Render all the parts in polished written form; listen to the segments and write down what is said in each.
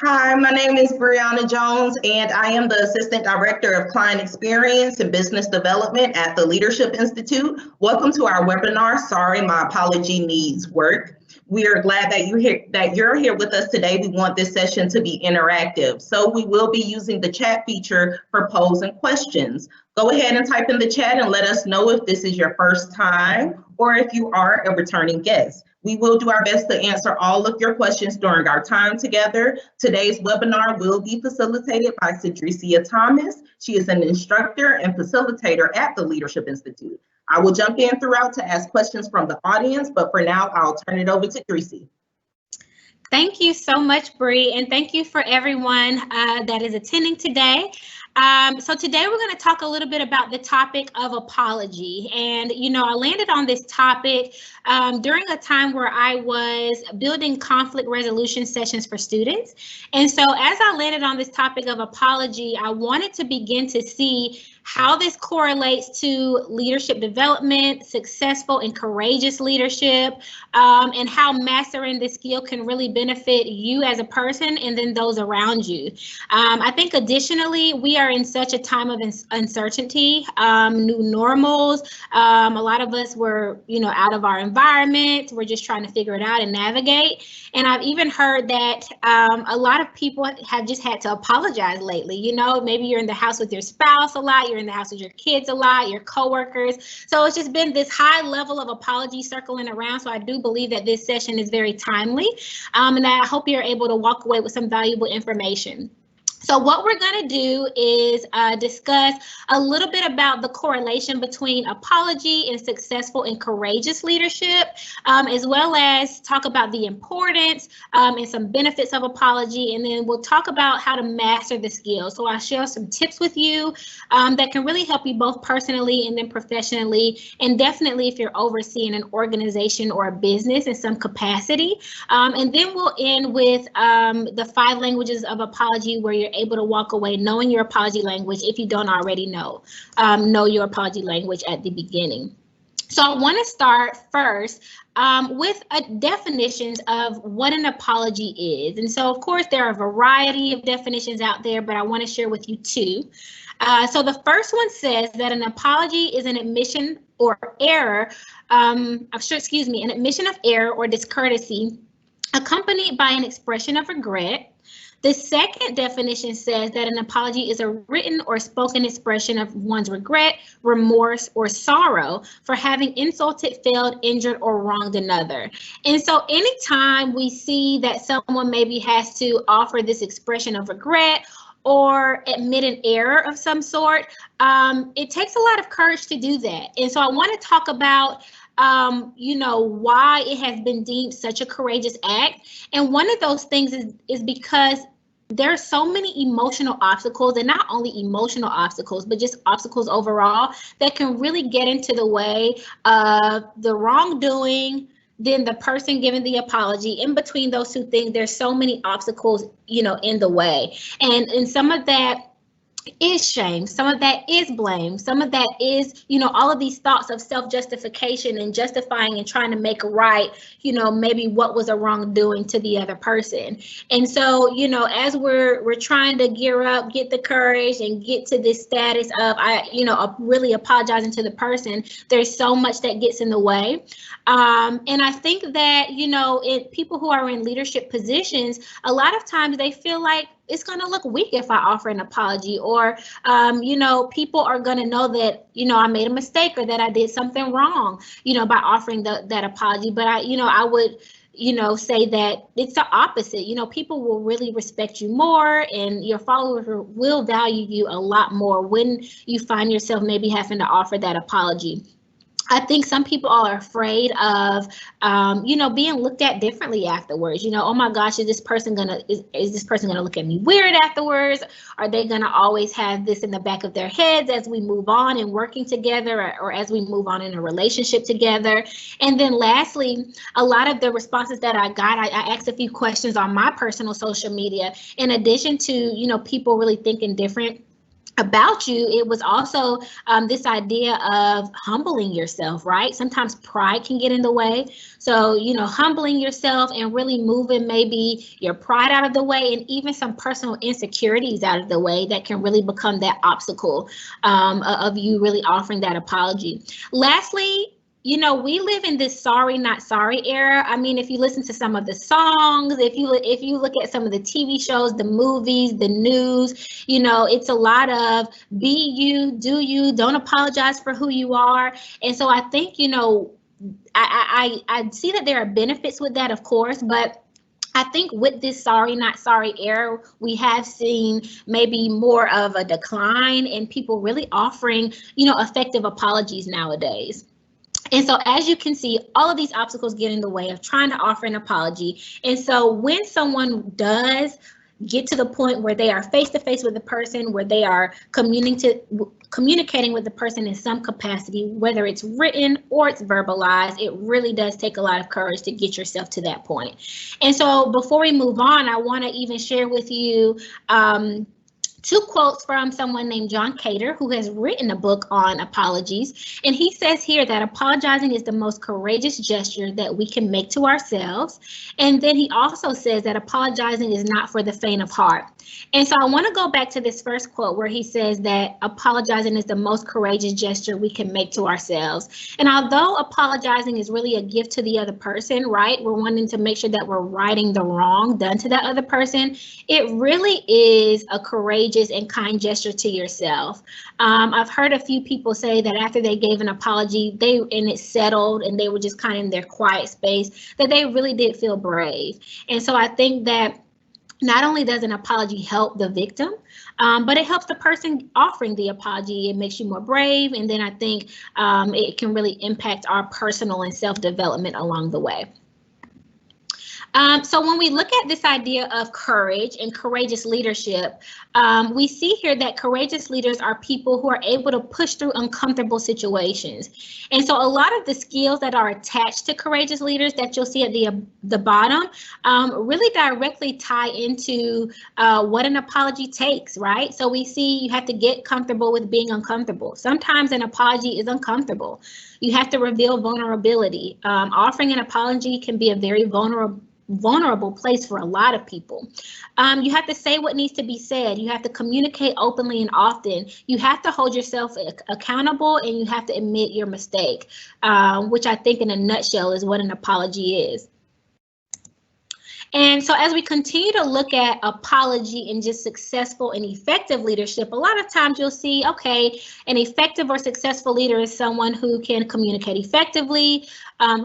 Hi, my name is Brianna Jones, and I am the Assistant Director of Client Experience and Business Development at the Leadership Institute. Welcome to our webinar, Sorry, My Apology Needs Work. We are glad that you're here with us today. We want this session to be interactive. So we will be using the chat feature for polls and questions. Go ahead and type in the chat and let us know if this is your first time or if you are a returning guest. We will do our best to answer all of your questions during our time together. Today's webinar will be facilitated by Cedricia Thomas. She is an instructor and facilitator at the Leadership Institute. I will jump in throughout to ask questions from the audience, but for now, I'll turn it over to Cedricia. Thank you so much, Bree, and thank you for everyone that is attending today. So today we're going to talk a little bit about the topic of apology. And, I landed on this topic during a time where I was building conflict resolution sessions for students. And so as I landed on this topic of apology, I wanted to begin to see how this correlates to leadership development, successful and courageous leadership, and how mastering this skill can really benefit you as a person and then those around you. I think additionally, we are in such a time of uncertainty, new normals. A lot of us were, out of our environment. We're just trying to figure it out and navigate. And I've even heard that a lot of people have just had to apologize lately. Maybe you're in the house with your spouse a lot, you're in the house with your kids a lot, your coworkers. So it's just been this high level of apology circling around. So I do believe that this session is very timely, and I hope you're able to walk away with some valuable information. So what we're going to do is discuss a little bit about the correlation between apology and successful and courageous leadership, as well as talk about the importance and some benefits of apology. And then we'll talk about how to master the skills. So I'll share some tips with you that can really help you both personally and then professionally. And definitely if you're overseeing an organization or a business in some capacity. And then we'll end with the 5 languages of apology, where you're able to walk away knowing your apology language if you don't already know your apology language at the beginning. So I want to start first with definitions of what an apology is. And so, of course, there are a variety of definitions out there, but I want to share with you 2. So the first one says that an apology is an admission or error, an admission of error or discourtesy accompanied by an expression of regret. The second definition says that an apology is a written or spoken expression of one's regret, remorse, or sorrow for having insulted, failed, injured, or wronged another. And so anytime we see that someone maybe has to offer this expression of regret or admit an error of some sort, it takes a lot of courage to do that. And so I want to talk about why it has been deemed such a courageous act. And one of those things is because there are so many emotional obstacles, and not only emotional obstacles, but just obstacles overall that can really get into the way of the wrongdoing, then the person giving the apology. In between those 2 things, there's so many obstacles, in the way. And some of that is shame, some of that is blame, some of that is, all of these thoughts of self-justification and justifying and trying to make right, maybe what was a wrongdoing to the other person. And so, as we're trying to gear up, get the courage and get to this status of, really apologizing to the person, there's so much that gets in the way. And I think that, people who are in leadership positions, a lot of times they feel like it's going to look weak if I offer an apology, or, people are going to know that, I made a mistake or that I did something wrong, by offering that apology. But I would, say that it's the opposite. People will really respect you more, and your followers will value you a lot more when you find yourself maybe having to offer that apology. I think some people are afraid of, being looked at differently afterwards. Oh my gosh, is this person gonna look at me weird afterwards? Are they gonna always have this in the back of their heads as we move on in working together, or as we move on in a relationship together? And then lastly, a lot of the responses that I got, I asked a few questions on my personal social media. In addition to, people really thinking different about you, it was also this idea of humbling yourself, right? Sometimes pride can get in the way. So, you know, humbling yourself and really moving maybe your pride out of the way and even some personal insecurities out of the way that can really become that obstacle of you really offering that apology. Lastly, you know, we live in this sorry not sorry era. I mean, if you listen to some of the songs, if you look at some of the TV shows, the movies, the news, you know, it's a lot of be you, do you, don't apologize for who you are. And so I think, you know, I see that there are benefits with that, of course, but I think with this sorry not sorry era, we have seen maybe more of a decline in people really offering, you know, effective apologies nowadays. And so, as you can see, all of these obstacles get in the way of trying to offer an apology. And so when someone does get to the point where they are face to face with the person, where they are communicating with the person in some capacity, whether it's written or it's verbalized, it really does take a lot of courage to get yourself to that point. And so before we move on, I want to even share with you two quotes from someone named John Cater, who has written a book on apologies. And he says here that apologizing is the most courageous gesture that we can make to ourselves. And then he also says that apologizing is not for the faint of heart. And so I want to go back to this first quote where he says that apologizing is the most courageous gesture we can make to ourselves. And although apologizing is really a gift to the other person, right? We're wanting to make sure that we're righting the wrong done to that other person. It really is a courageous and kind gesture to yourself. I've heard a few people say that after they gave an apology, and it settled and they were just kind of in their quiet space, that they really did feel brave. And so I think that not only does an apology help the victim, but it helps the person offering the apology. It makes you more brave. And then I think it can really impact our personal and self-development along the way. So when we look at this idea of courage and courageous leadership, we see here that courageous leaders are people who are able to push through uncomfortable situations. And so a lot of the skills that are attached to courageous leaders that you'll see at the bottom really directly tie into what an apology takes, right? So we see you have to get comfortable with being uncomfortable. Sometimes an apology is uncomfortable. You have to reveal vulnerability. Offering an apology can be a very vulnerable place for a lot of people. You have to say what needs to be said. You have to communicate openly and often. You have to hold yourself accountable, and you have to admit your mistake, which I think in a nutshell is what an apology is. And so as we continue to look at apology and just successful and effective leadership, a lot of times you'll see, okay, an effective or successful leader is someone who can communicate effectively,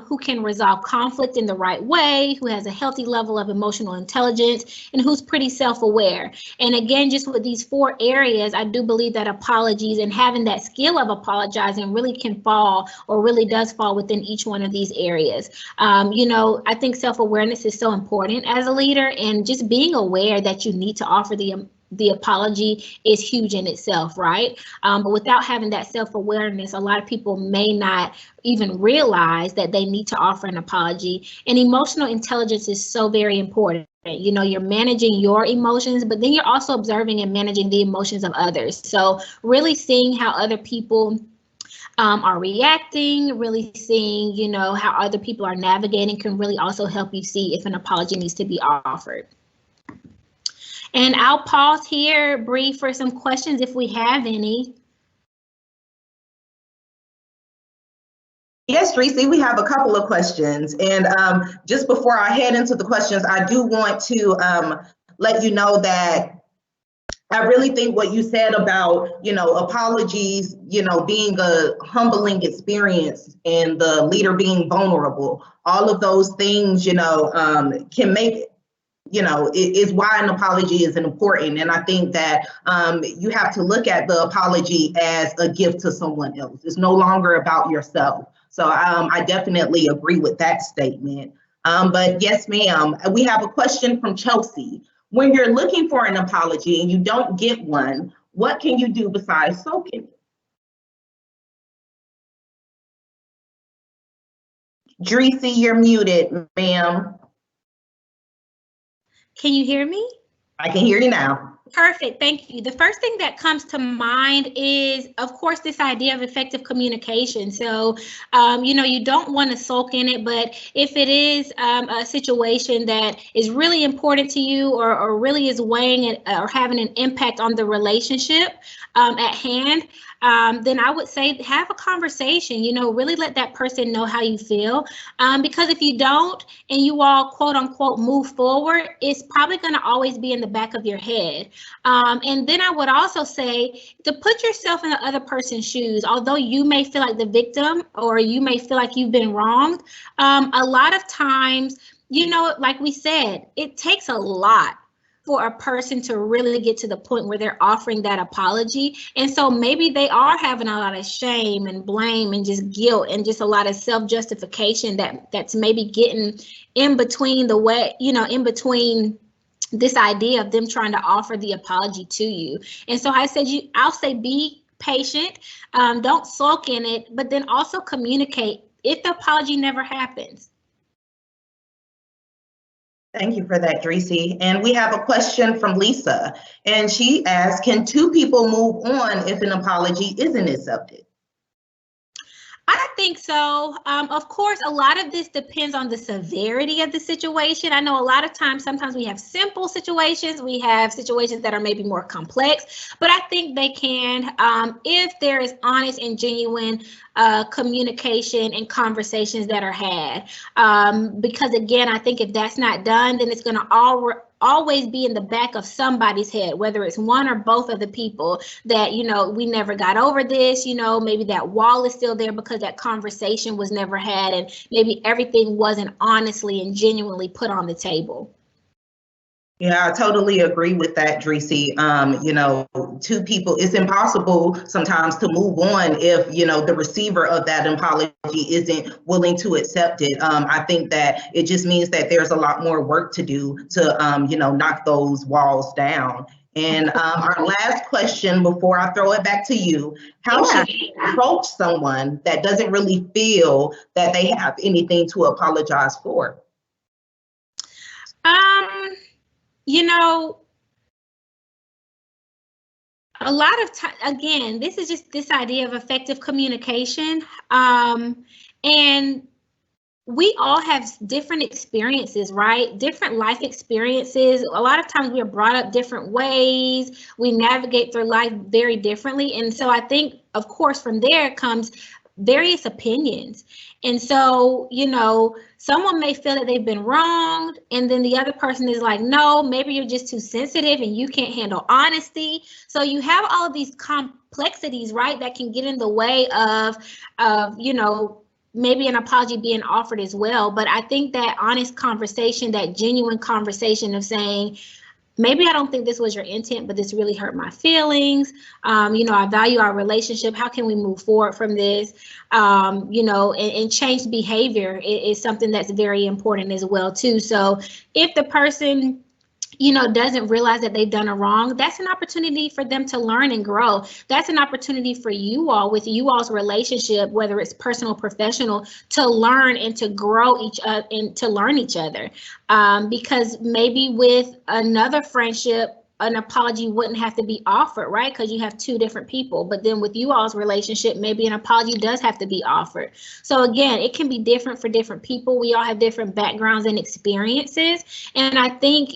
who can resolve conflict in the right way, who has a healthy level of emotional intelligence, and who's pretty self-aware. And again, just with these four areas, I do believe that apologies and having that skill of apologizing really can fall, or really does fall, within each one of these areas. You know, I think self-awareness is so important as a leader, and just being aware that you need to offer the apology is huge in itself, right? But without having that self-awareness, a lot of people may not even realize that they need to offer an apology. And emotional intelligence is so very important. You know, you're managing your emotions, but then you're also observing and managing the emotions of others. So really seeing how other people are reacting, really seeing, you know, how other people are navigating can really also help you see if an apology needs to be offered. And I'll pause here, Bree, for some questions if we have any. Yes, Tracy, we have a couple of questions. And just before I head into the questions, I do want to let you know that I really think what you said about, you know, apologies, you know, being a humbling experience and the leader being vulnerable, all of those things, you know, can make it, you know, it is why an apology is important. And I think that you have to look at the apology as a gift to someone else. It's no longer about yourself. So I definitely agree with that statement. But yes, ma'am, we have a question from Chelsea. When you're looking for an apology and you don't get one, what can you do besides soaking it? Dreesy, you're muted, ma'am. Can you hear me? I can hear you now. Perfect. Thank you. The first thing that comes to mind is, of course, this idea of effective communication. So, you don't want to sulk in it, but if it is a situation that is really important to you or really is weighing it or having an impact on the relationship at hand, then I would say have a conversation, really let that person know how you feel. Because if you don't and you all quote unquote move forward, it's probably going to always be in the back of your head. And then I would also say to put yourself in the other person's shoes. Although you may feel like the victim or you may feel like you've been wronged, a lot of times, like we said, it takes a lot for a person to really get to the point where they're offering that apology. And so maybe they are having a lot of shame and blame and just guilt and just a lot of self-justification that's maybe getting in between the way, in between this idea of them trying to offer the apology to you. And so I'll say be patient, don't sulk in it, but then also communicate if the apology never happens. Thank you for that, Dreesy. And we have a question from Lisa, and she asks, can two people move on if an apology isn't accepted? I think so. Of course, a lot of this depends on the severity of the situation. I know a lot of times, sometimes we have simple situations. We have situations that are maybe more complex, but I think they can, if there is honest and genuine communication and conversations that are had. Because again, I think if that's not done, then it's going to always be in the back of somebody's head, whether it's one or both of the people that, we never got over this, maybe that wall is still there because that conversation was never had and maybe everything wasn't honestly and genuinely put on the table. Yeah, I totally agree with that, Dreesy. Two people, it's impossible sometimes to move on if, the receiver of that apology isn't willing to accept it. I think that it just means that there's a lot more work to do to, knock those walls down. And our last question before I throw it back to you, how should you approach someone that doesn't really feel that they have anything to apologize for? A lot of time, again, this is just this idea of effective communication. And we all have different experiences, right? Different life experiences. A lot of times we are brought up different ways. We navigate through life very differently. And so I think, of course, from there comes various opinions. And so, someone may feel that they've been wronged, and then the other person is like, no, maybe you're just too sensitive and you can't handle honesty. So you have all of these complexities, right, that can get in the way of maybe an apology being offered as well. But I think that honest conversation, that genuine conversation of saying, maybe I don't think this was your intent, but this really hurt my feelings. I value our relationship. How can we move forward from this? And change behavior is something that's very important as well, too. So if the person doesn't realize that they've done a wrong, that's an opportunity for them to learn and grow. That's an opportunity for you all with you all's relationship, whether it's personal, professional, to learn and to grow each other and to learn each other. Because maybe with another friendship, an apology wouldn't have to be offered, right? Because you have two different people. But then with you all's relationship, maybe an apology does have to be offered. So again, it can be different for different people. We all have different backgrounds and experiences. And I think,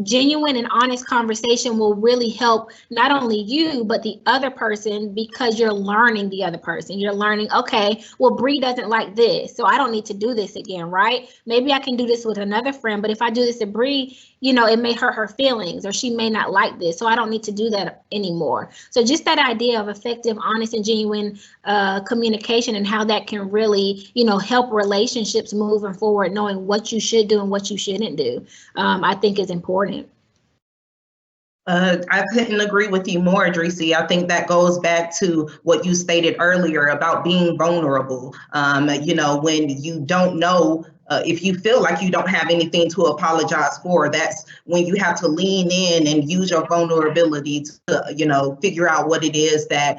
genuine and honest conversation will really help not only you, but the other person, because you're learning the other person. You're learning, okay, well, Bree doesn't like this, so I don't need to do this again, right? Maybe I can do this with another friend, but if I do this to Bree, it may hurt her feelings or she may not like this, so I don't need to do that anymore. So just that idea of effective, honest, and genuine communication and how that can really, help relationships moving forward, knowing what you should do and what you shouldn't do, I think is important. I couldn't agree with you more, Dreesy. I think that goes back to what you stated earlier about being vulnerable. When you don't know, if you feel like you don't have anything to apologize for, that's when you have to lean in and use your vulnerability to, figure out what it is that,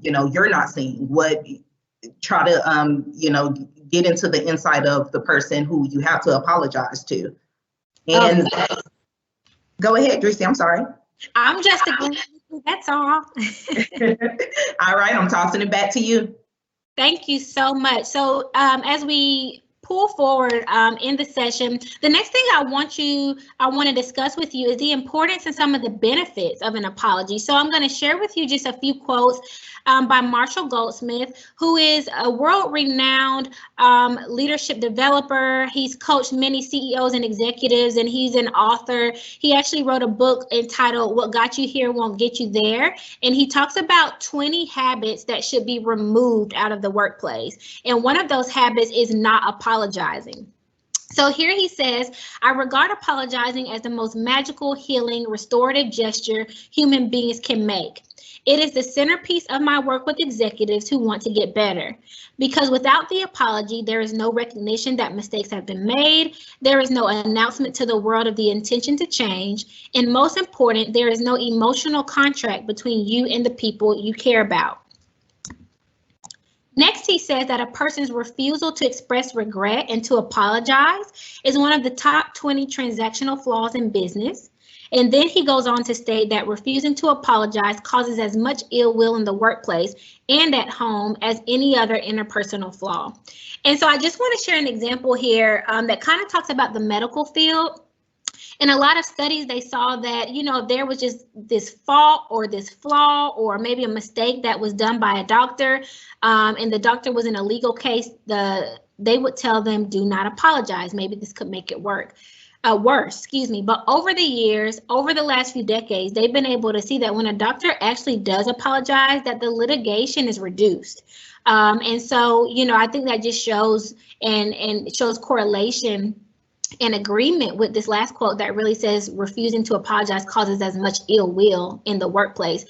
you're not seeing. Try to, get into the inside of the person who you have to apologize to. And go ahead, Dreesy, I'm sorry. I'm just agreeing with you, that's all. All right, I'm tossing it back to you. Thank you so much. So as we pull forward in the session, the next thing I want to discuss with you is the importance and some of the benefits of an apology. So I'm going to share with you just a few quotes by Marshall Goldsmith, who is a world-renowned leadership developer. He's coached many CEOs and executives, and he's an author. He actually wrote a book entitled What Got You Here Won't Get You There, and he talks about 20 habits that should be removed out of the workplace. And one of those habits is not apologizing. So here he says, I regard apologizing as the most magical, healing, restorative gesture human beings can make. It is the centerpiece of my work with executives who want to get better. Because without the apology, there is no recognition that mistakes have been made. There is no announcement to the world of the intention to change. And most important, there is no emotional contract between you and the people you care about. Next, he says that a person's refusal to express regret and to apologize is one of the top 20 transactional flaws in business. And then he goes on to state that refusing to apologize causes as much ill will in the workplace and at home as any other interpersonal flaw. And so I just want to share an example here that kind of talks about the medical field. In a lot of studies, they saw that, there was just this fault or this flaw or maybe a mistake that was done by a doctor, and the doctor was in a legal case, they would tell them, do not apologize. Maybe this could make it worse. But over the years, over the last few decades, they've been able to see that when a doctor actually does apologize, that the litigation is reduced. And so, I think that just shows and shows correlation and agreement with this last quote that really says refusing to apologize causes as much ill will in the workplace.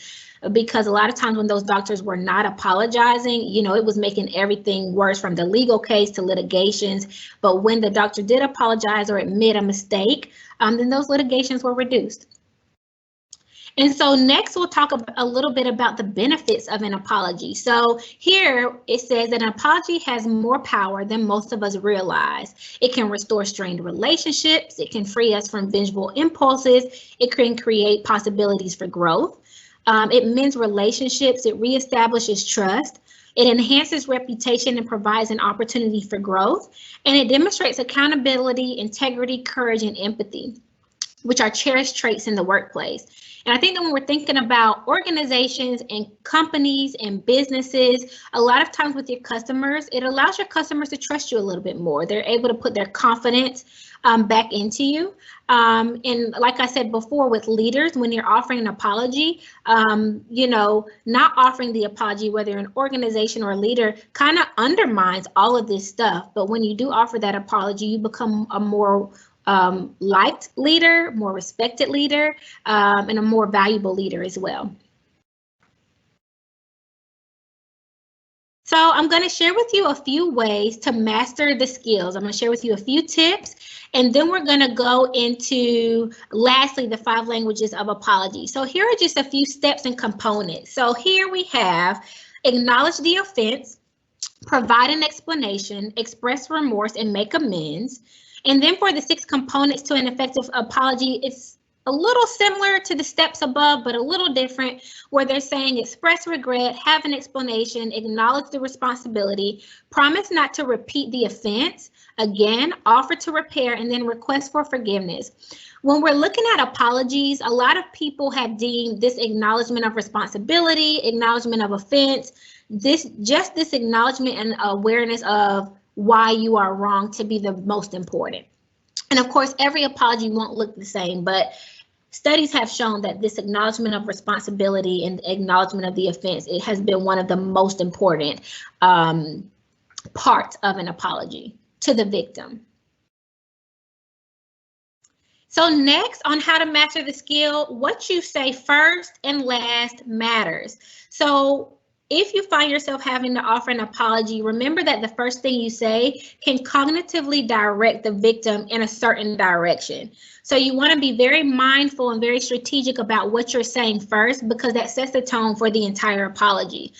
Because a lot of times when those doctors were not apologizing, it was making everything worse, from the legal case to litigations. But when the doctor did apologize or admit a mistake, then those litigations were reduced. And so next we'll talk a little bit about the benefits of an apology. So here it says that an apology has more power than most of us realize. It can restore strained relationships. It can free us from vengeful impulses. It can create possibilities for growth. It mends relationships. It reestablishes trust. It enhances reputation and provides an opportunity for growth. And it demonstrates accountability, integrity, courage, and empathy, which are cherished traits in the workplace. And I think that when we're thinking about organizations and companies and businesses, a lot of times with your customers, it allows your customers to trust you a little bit more. They're able to put their confidence back into you. And like I said before, with leaders, when you're offering an apology, not offering the apology, whether you're an organization or a leader, kind of undermines all of this stuff. But when you do offer that apology, you become a more liked leader, more respected leader, and a more valuable leader as well. So I'm going to share with you a few ways to master the skills. I'm going to share with you a few tips, and then we're going to go into, lastly, the 5 languages of apology. So here are just a few steps and components. So here we have acknowledge the offense, provide an explanation, express remorse, and make amends. And then for the 6 components to an effective apology, it's a little similar to the steps above, but a little different, where they're saying express regret, have an explanation, acknowledge the responsibility, promise not to repeat the offense, again, offer to repair, and then request for forgiveness. When we're looking at apologies, a lot of people have deemed this acknowledgement of responsibility, acknowledgement of offense, this acknowledgement and awareness of why you are wrong to be the most important. And of course, every apology won't look the same, but studies have shown that this acknowledgement of responsibility and acknowledgement of the offense, it has been one of the most important parts of an apology to the victim. So next, on how to master the skill, what you say first and last matters. So if you find yourself having to offer an apology, remember that the first thing you say can cognitively direct the victim in a certain direction. So you want to be very mindful and very strategic about what you're saying first, because that sets the tone for the entire apology.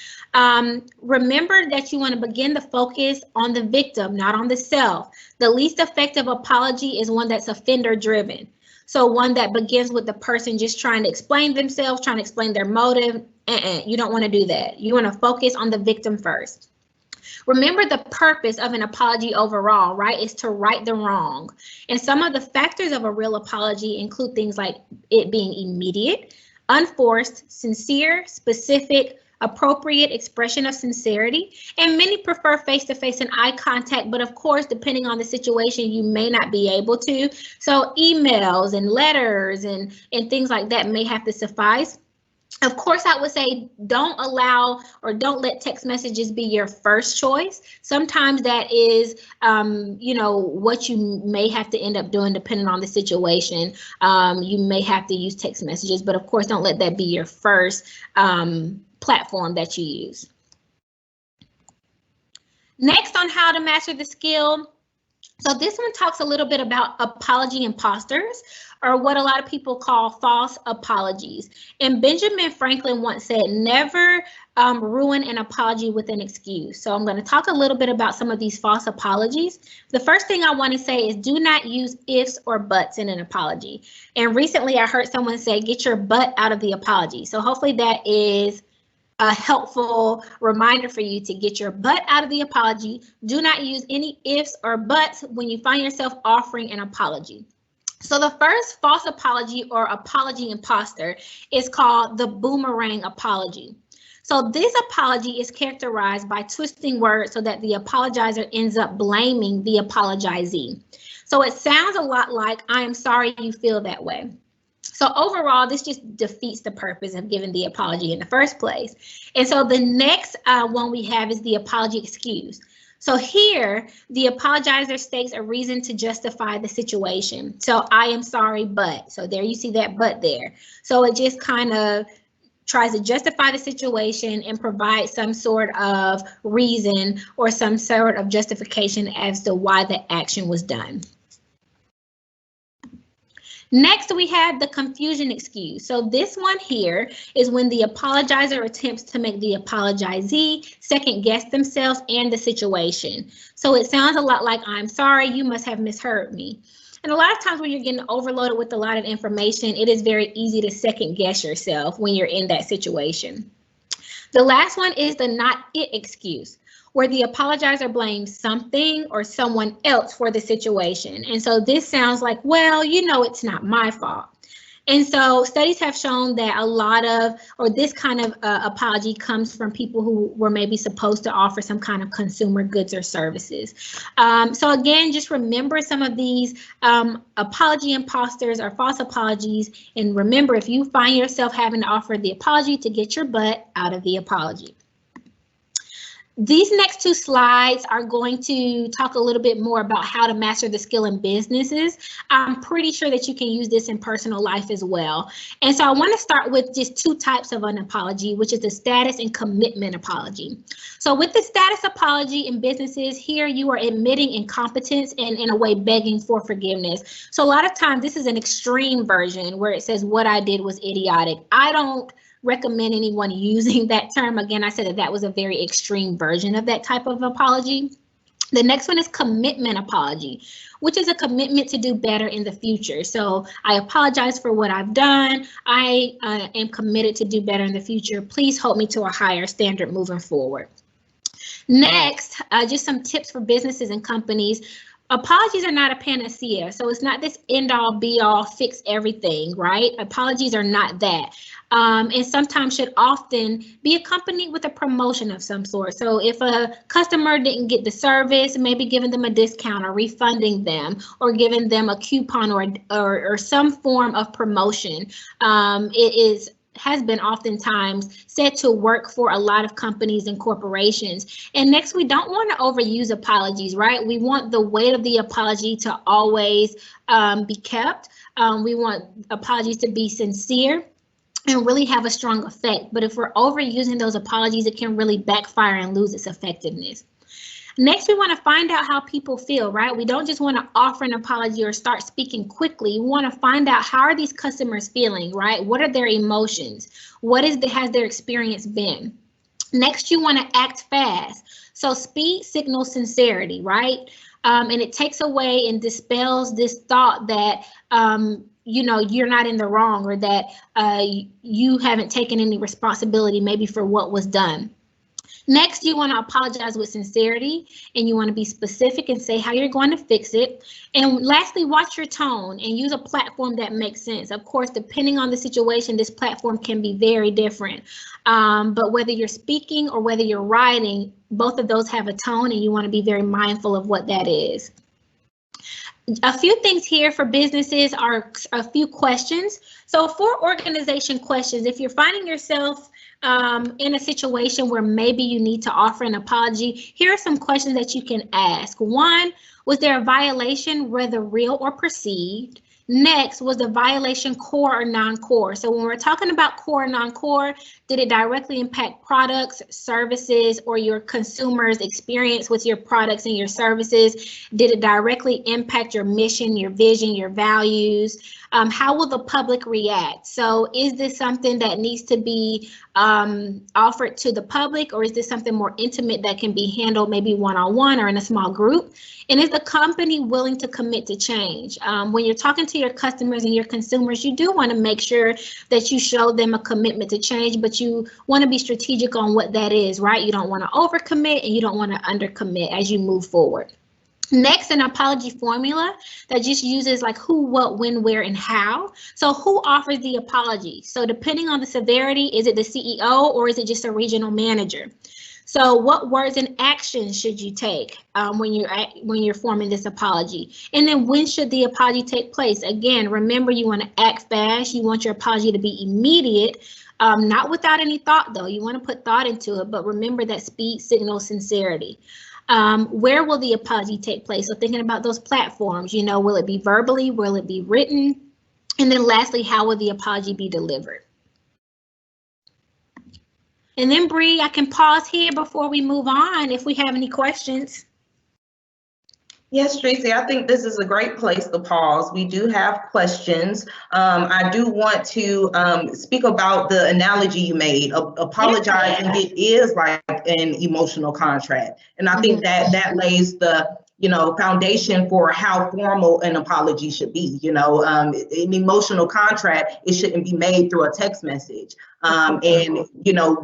Remember that you want to begin the focus on the victim, not on the self. The least effective apology is one that's offender driven. So one that begins with the person just trying to explain themselves, trying to explain their motive. You don't want to do that. You want to focus on the victim first. Remember, the purpose of an apology overall, right, is to right the wrong. And some of the factors of a real apology include things like it being immediate, unforced, sincere, specific, appropriate expression of sincerity. And many prefer face-to-face and eye contact, but of course, depending on the situation, you may not be able to. So emails and letters and things like that may have to suffice. Of course, I would say don't allow or don't let text messages be your first choice. Sometimes that is, what you may have to end up doing depending on the situation. You may have to use text messages, but of course, don't let that be your first platform that you use. Next, on how to master the skill. So this one talks a little bit about apology imposters, or what a lot of people call false apologies. And Benjamin Franklin once said, never ruin an apology with an excuse. So I'm going to talk a little bit about some of these false apologies. The first thing I want to say is do not use ifs or buts in an apology. And recently I heard someone say, get your butt out of the apology. So hopefully that is a helpful reminder for you to get your butt out of the apology. Do not use any ifs or buts when you find yourself offering an apology. So the first false apology or apology imposter is called the Boomerang Apology. So this apology is characterized by twisting words so that the apologizer ends up blaming the apologizee. So it sounds a lot like, I am sorry you feel that way. So overall, this just defeats the purpose of giving the apology in the first place. And so the next one we have is the apology excuse. So here, the apologizer states a reason to justify the situation. So I am sorry, but. So there you see that but there. So it just kind of tries to justify the situation and provide some sort of reason or some sort of justification as to why the action was done. Next, we have the confusion excuse. So this one here is when the apologizer attempts to make the apologizee second guess themselves and the situation. So it sounds a lot like, I'm sorry, you must have misheard me. And a lot of times when you're getting overloaded with a lot of information, it is very easy to second guess yourself when you're in that situation. The last one is the not it excuse, where the apologizer blames something or someone else for the situation. And so this sounds like, well, it's not my fault. And so studies have shown that a lot of, or this kind of apology comes from people who were maybe supposed to offer some kind of consumer goods or services. So again, just remember some of these apology imposters or false apologies. And remember, if you find yourself having to offer the apology, to get your butt out of the apology. These next two slides are going to talk a little bit more about how to master the skill in businesses. I'm pretty sure that you can use this in personal life as well. And so I want to start with just two types of an apology, which is the status and commitment apology. So with the status apology in businesses, here you are admitting incompetence and in a way begging for forgiveness. So a lot of times this is an extreme version where it says what I did was idiotic. I don't recommend anyone using that term. Again, I said that was a very extreme version of that type of apology. The next one is commitment apology, which is a commitment to do better in the future. So I apologize for what I've done. I am committed to do better in the future. Please hold me to a higher standard moving forward. Next, just some tips for businesses and companies. Apologies are not a panacea, so it's not this end-all, be-all, fix everything, right? Apologies are not that. And sometimes should often be accompanied with a promotion of some sort. So if a customer didn't get the service, maybe giving them a discount or refunding them or giving them a coupon or some form of promotion. Has been oftentimes said to work for a lot of companies and corporations. And next, we don't want to overuse apologies, right? We want the weight of the apology to always be kept. We want apologies to be sincere and really have a strong effect. But if we're overusing those apologies, it can really backfire and lose its effectiveness. Next, we want to find out how people feel, right? We don't just want to offer an apology or start speaking quickly. We want to find out, how are these customers feeling, right? What are their emotions? Has their experience been? Next, you want to act fast. So speed signals sincerity, right? And it takes away and dispels this thought that, you're not in the wrong, or that you haven't taken any responsibility maybe for what was done. Next, you want to apologize with sincerity, and you want to be specific and say how you're going to fix it. And lastly, watch your tone and use a platform that makes sense. Of course, depending on the situation, this platform can be very different. But whether you're speaking or whether you're writing, both of those have a tone, and you want to be very mindful of what that is. A few things here for businesses are a few questions. So for organization questions, if you're finding yourself in a situation where maybe you need to offer an apology, here are some questions that you can ask. One, was there a violation, whether real or perceived? Next, was the violation core or non-core? So when we're talking about core or non-core, did it directly impact products, services, or your consumers' experience with your products and your services? Did it directly impact your mission, your vision, your values? How will the public react? So is this something that needs to be offered to the public, or is this something more intimate that can be handled maybe one-on-one or in a small group? And is the company willing to commit to change? When you're talking to your customers and your consumers, you do want to make sure that you show them a commitment to change, but you want to be strategic on what that is, right? You don't want to overcommit and you don't want to undercommit as you move forward. Next, an apology formula that just uses like who, what, when, where, and how. So who offers the apology? So depending on the severity, is it the CEO or is it just a regional manager? So what words and actions should you take when you're forming this apology? And then when should the apology take place? Again, remember, you want to act fast. You want your apology to be immediate, not without any thought though. You want to put thought into it, but remember that speed signals sincerity. Where will the apology take place? So thinking about those platforms, will it be verbally? Will it be written? And then lastly, how will the apology be delivered? And then Bree, I can pause here before we move on if we have any questions. Yes, Tracy, I think this is a great place to pause. We do have questions. I do want to speak about the analogy you made. Apologizing, it is like an emotional contract. And I think that lays the foundation for how formal an apology should be. An emotional contract, it shouldn't be made through a text message. And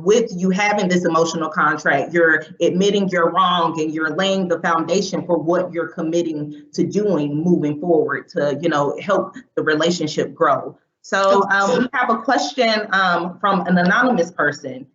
with you having this emotional contract, you're admitting you're wrong and you're laying the foundation for what you're committing to doing moving forward to, help the relationship grow. So we have a question from an anonymous person.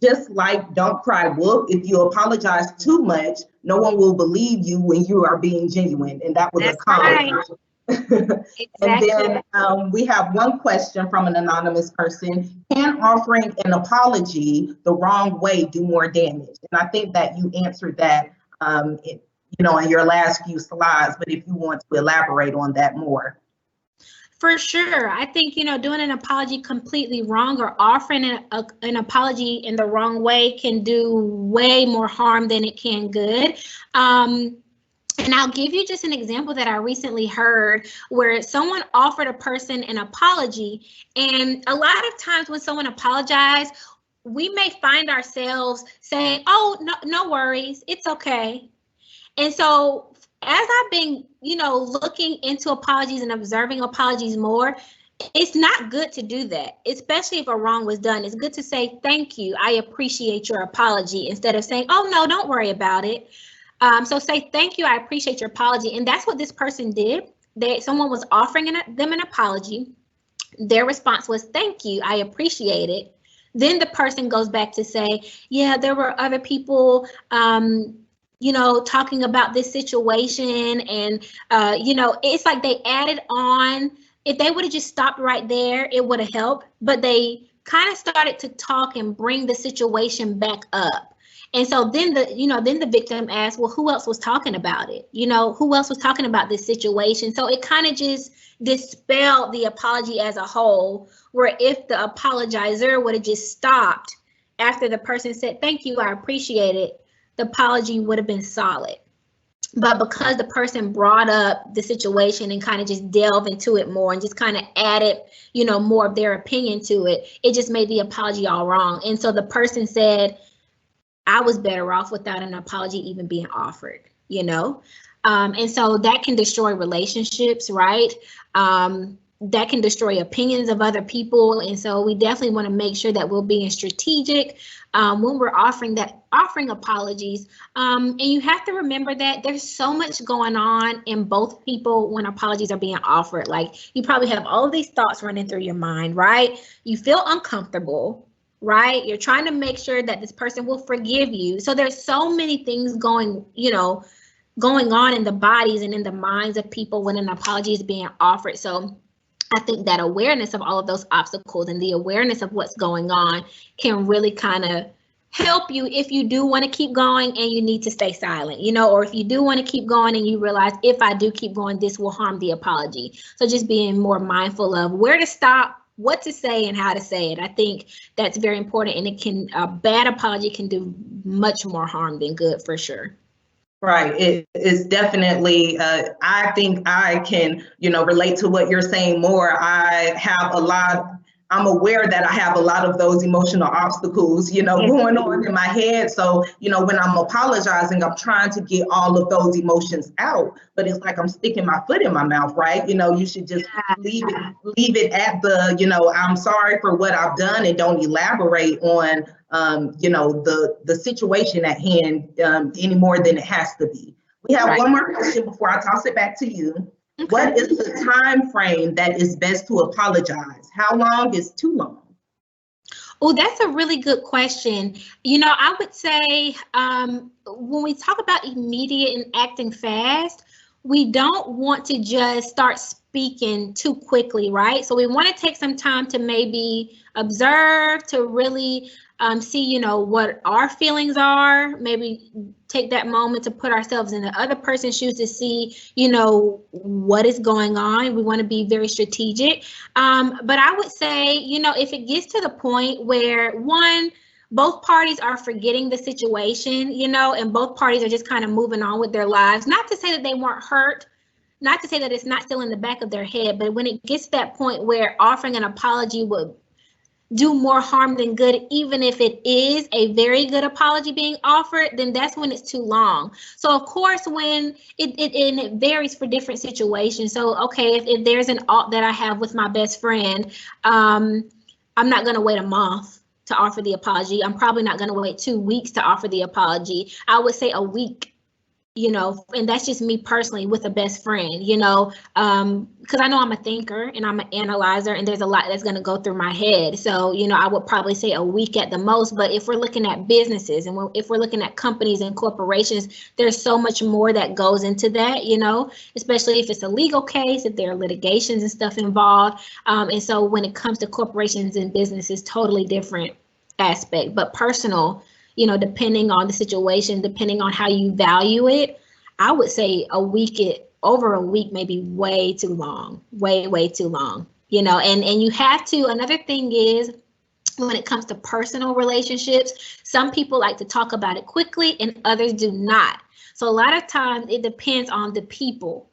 Just like don't cry wolf, if you apologize too much, no one will believe you when you are being genuine. And that was a comment. Right. Exactly. And then we have one question from an anonymous person. Can offering an apology the wrong way do more damage? And I think that you answered that in your last few slides, but if you want to elaborate on that more. For sure. I think, doing an apology completely wrong or offering an apology in the wrong way can do way more harm than it can good. And I'll give you just an example that I recently heard where someone offered a person an apology. And a lot of times when someone apologizes, we may find ourselves saying, oh, no worries, it's okay. And so as I've been, looking into apologies and observing apologies more, it's not good to do that, especially if a wrong was done. It's good to say, thank you, I appreciate your apology, instead of saying, oh, no, don't worry about it. So say, thank you, I appreciate your apology. And that's what this person did. Someone was offering them an apology. Their response was, thank you, I appreciate it. Then the person goes back to say, yeah, there were other people, talking about this situation. And, it's like they added on. If they would have just stopped right there, it would have helped. But they kind of started to talk and bring the situation back up. And so then the victim asked, well, who else was talking about it? Who else was talking about this situation? So it kind of just dispelled the apology as a whole, where if the apologizer would have just stopped after the person said, thank you, I appreciate it, the apology would have been solid. But because the person brought up the situation and kind of just delved into it more and just kind of added, more of their opinion to it, it just made the apology all wrong. And so the person said, I was better off without an apology even being offered. you know? And so that can destroy relationships, right? That can destroy opinions of other people. And so we definitely want to make sure that we're being strategic when we're offering apologies. And you have to remember that there's so much going on in both people when apologies are being offered. Like, you probably have all of these thoughts running through your mind, right? You feel uncomfortable, right? You're trying to make sure that this person will forgive you. So there's so many things going on in the bodies and in the minds of people when an apology is being offered. So I think that awareness of all of those obstacles and the awareness of what's going on can really kind of help you if you do want to keep going and you need to stay silent, or if you do want to keep going and you realize, if I do keep going, this will harm the apology. So just being more mindful of where to stop, what to say, and how to say it. I think that's very important, and a bad apology can do much more harm than good, for sure. Right. It is definitely, I think I can, relate to what you're saying more. I'm aware that I have a lot of those emotional obstacles, going on in my head. So, when I'm apologizing, I'm trying to get all of those emotions out, but it's like I'm sticking my foot in my mouth, right? You should just leave it at the, I'm sorry for what I've done, and don't elaborate on, the situation at hand any more than it has to be. We have one more question before I toss it back to you. Okay. What is the time frame that is best to apologize? How long is too long? Oh, that's a really good question. I would say when we talk about immediate and acting fast, we don't want to just start speaking too quickly, right? So we want to take some time to maybe observe, to really see, what our feelings are, maybe take that moment to put ourselves in the other person's shoes to see, what is going on. We want to be very strategic. But I would say, if it gets to the point where both parties are forgetting the situation, and both parties are just kind of moving on with their lives, not to say that they weren't hurt, not to say that it's not still in the back of their head, but when it gets to that point where offering an apology would do more harm than good, even if it is a very good apology being offered, then that's when it's too long. So of course, when it varies for different situations. So, okay, if there's an alt that I have with my best friend, I'm not going to wait a month to offer the apology. I'm probably not going to wait 2 weeks to offer the apology. I would say a week, and that's just me personally with a best friend, because I know I'm a thinker and I'm an analyzer, and there's a lot that's going to go through my head. So, I would probably say a week at the most. But if we're looking at businesses and if we're looking at companies and corporations, there's so much more that goes into that, especially if it's a legal case, if there are litigations and stuff involved. And so when it comes to corporations and businesses, totally different aspect. But personal, depending on the situation, depending on how you value it, I would say over a week may be way too long, way too long, and you have to, another thing is, when it comes to personal relationships, some people like to talk about it quickly and others do not. So a lot of times it depends on the people.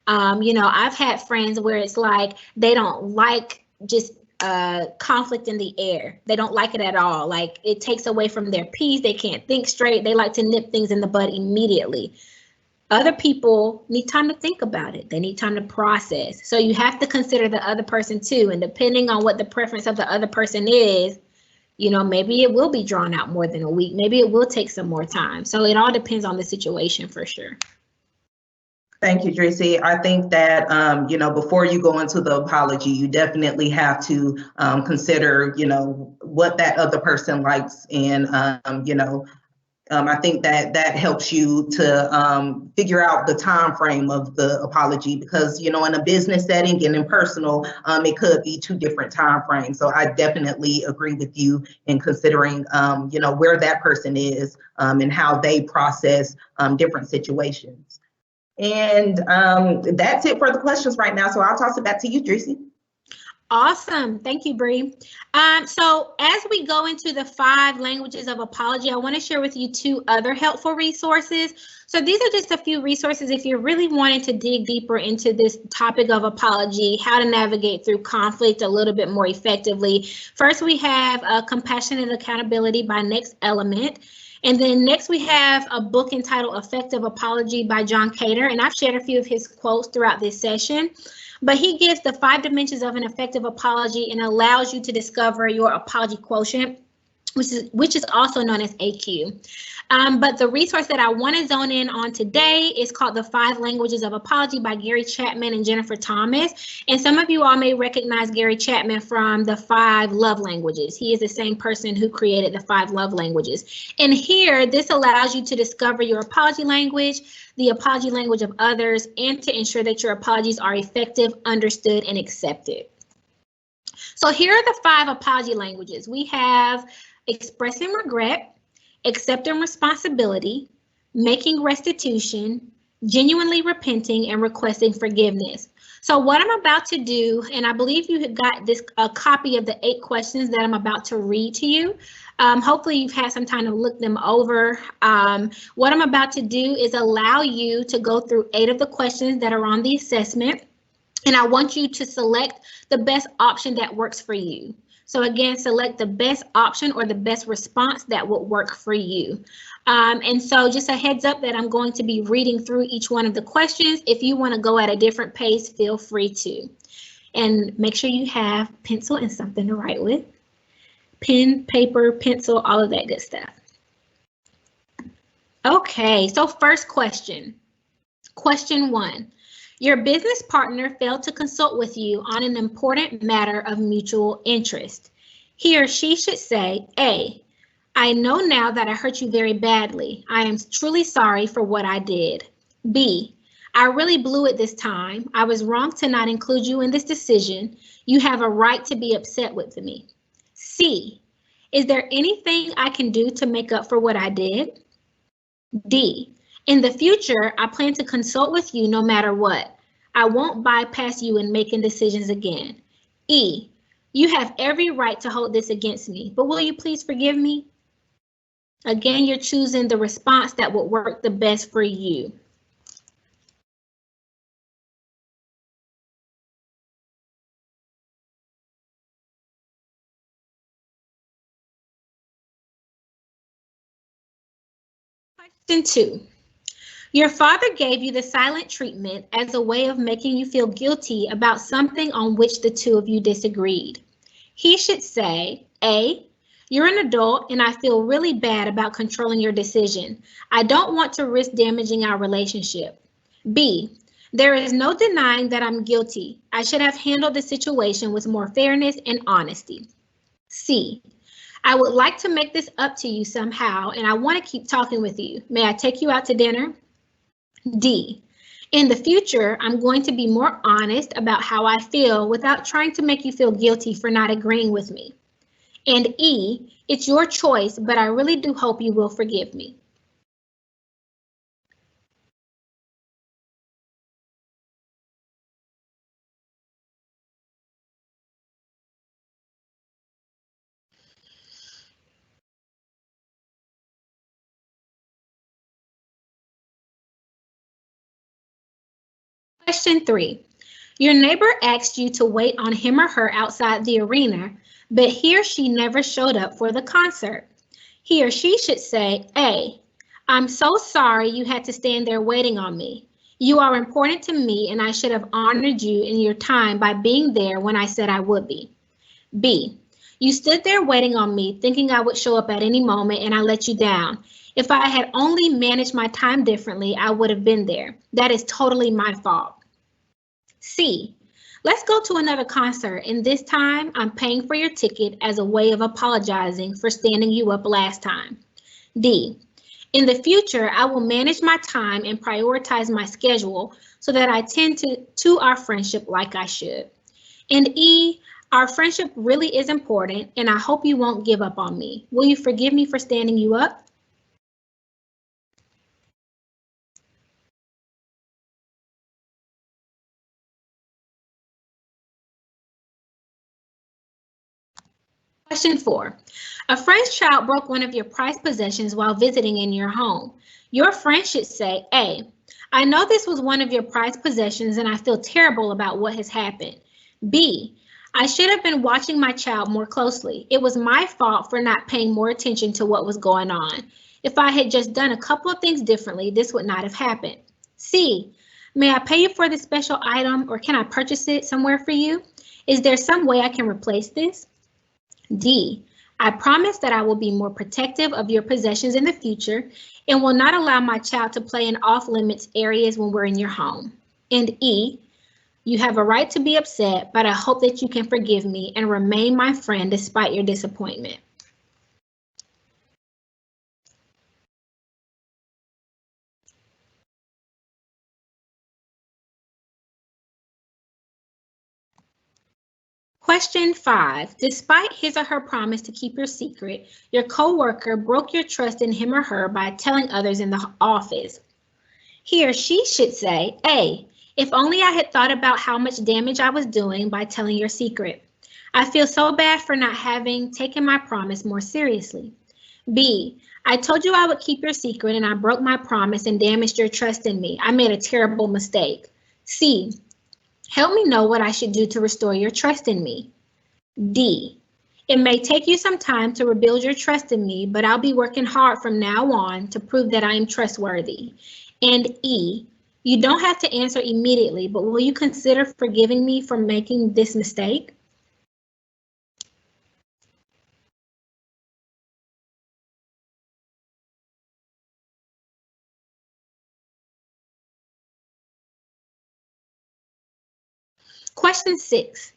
I've had friends where it's like they don't like just conflict in the air. They don't like it at all. Like, it takes away from their peace. They can't think straight. They like to nip things in the bud immediately. Other people need time to think about it. They need time to process. So you have to consider the other person too. And depending on what the preference of the other person is, maybe it will be drawn out more than a week. Maybe it will take some more time. So it all depends on the situation, for sure. Thank you, Tracy. I think that, before you go into the apology, you definitely have to consider, what that other person likes. And, I think that helps you to figure out the time frame of the apology, because, in a business setting and in personal, it could be 2 different time frames. So I definitely agree with you in considering, where that person is and how they process different situations. And that's it for the questions right now. So I'll toss it back to you, Tracy. Awesome. Thank you, Bree. So as we go into the 5 languages of apology, I want to share with you 2 other helpful resources. So these are just a few resources if you're really wanting to dig deeper into this topic of apology, how to navigate through conflict a little bit more effectively. First, we have Compassionate Accountability by Next Element. And then next we have a book entitled Effective Apology by John Cater, and I've shared a few of his quotes throughout this session. But he gives the 5 dimensions of an effective apology and allows you to discover your apology quotient, which is also known as AQ. But the resource that I want to zone in on today is called The 5 Languages of Apology by Gary Chapman and Jennifer Thomas. And some of you all may recognize Gary Chapman from the 5 love languages. He is the same person who created the 5 love languages. And here, this allows you to discover your apology language, the apology language of others, and to ensure that your apologies are effective, understood, and accepted. So here are the 5 apology languages. We have expressing regret, accepting responsibility, making restitution, genuinely repenting, and requesting forgiveness. So what I'm about to do, and I believe you have got a copy of the 8 questions that I'm about to read to you. Hopefully you've had some time to look them over. What I'm about to do is allow you to go through 8 of the questions that are on the assessment, and I want you to select the best option that works for you. So again, select the best option or the best response that would work for you. And so just a heads up that I'm going to be reading through each one of the questions. If you want to go at a different pace, feel free to. And make sure you have pencil and something to write with. Pen, paper, pencil, all of that good stuff. Okay, so first question. Question 1. Your business partner failed to consult with you on an important matter of mutual interest. He or she should say, A, I know now that I hurt you very badly. I am truly sorry for what I did. B, I really blew it this time. I was wrong to not include you in this decision. You have a right to be upset with me. C, is there anything I can do to make up for what I did? D, in the future, I plan to consult with you no matter what. I won't bypass you in making decisions again. E, you have every right to hold this against me, but will you please forgive me? Again, you're choosing the response that would work the best for you. Question 2. Your father gave you the silent treatment as a way of making you feel guilty about something on which the 2 of you disagreed. He should say, A, you're an adult and I feel really bad about controlling your decision. I don't want to risk damaging our relationship. B, there is no denying that I'm guilty. I should have handled the situation with more fairness and honesty. C, I would like to make this up to you somehow and I want to keep talking with you. May I take you out to dinner? D, in the future, I'm going to be more honest about how I feel without trying to make you feel guilty for not agreeing with me. And E, it's your choice, but I really do hope you will forgive me. Question 3. Your neighbor asked you to wait on him or her outside the arena, but he or she never showed up for the concert. He or she should say, A, I'm so sorry you had to stand there waiting on me. You are important to me and I should have honored you in your time by being there when I said I would be. B, you stood there waiting on me thinking I would show up at any moment and I let you down. If I had only managed my time differently, I would have been there. That is totally my fault. C, let's go to another concert and this time I'm paying for your ticket as a way of apologizing for standing you up last time. D, in the future, I will manage my time and prioritize my schedule so that I tend to our friendship like I should. And E, our friendship really is important and I hope you won't give up on me. Will you forgive me for standing you up? Question 4. A friend's child broke one of your prized possessions while visiting in your home. Your friend should say, A, I know this was one of your prized possessions and I feel terrible about what has happened. B, I should have been watching my child more closely. It was my fault for not paying more attention to what was going on. If I had just done a couple of things differently, this would not have happened. C, may I pay you for this special item or can I purchase it somewhere for you? Is there some way I can replace this? D, I promise that I will be more protective of your possessions in the future and will not allow my child to play in off-limits areas when we're in your home. And E, you have a right to be upset, but I hope that you can forgive me and remain my friend despite your disappointment. Question 5. Despite his or her promise to keep your secret, your coworker broke your trust in him or her by telling others in the office. He or she should say, A, if only I had thought about how much damage I was doing by telling your secret. I feel so bad for not having taken my promise more seriously. B, I told you I would keep your secret and I broke my promise and damaged your trust in me. I made a terrible mistake. C, help me know what I should do to restore your trust in me. D, it may take you some time to rebuild your trust in me, but I'll be working hard from now on to prove that I am trustworthy. And E, you don't have to answer immediately, but will you consider forgiving me for making this mistake? Question 6.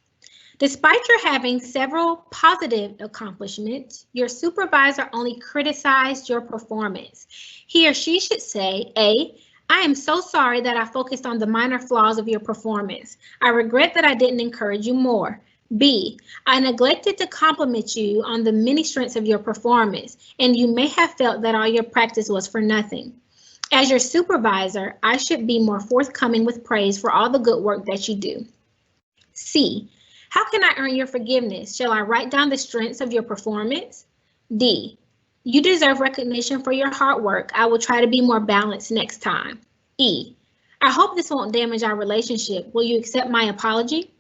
Despite your having several positive accomplishments, your supervisor only criticized your performance. He or she should say, A, I am so sorry that I focused on the minor flaws of your performance. I regret that I didn't encourage you more. B, I neglected to compliment you on the many strengths of your performance, and you may have felt that all your practice was for nothing. As your supervisor, I should be more forthcoming with praise for all the good work that you do. C, how can I earn your forgiveness? Shall I write down the strengths of your performance? D, you deserve recognition for your hard work. I will try to be more balanced next time. E, I hope this won't damage our relationship. Will you accept my apology?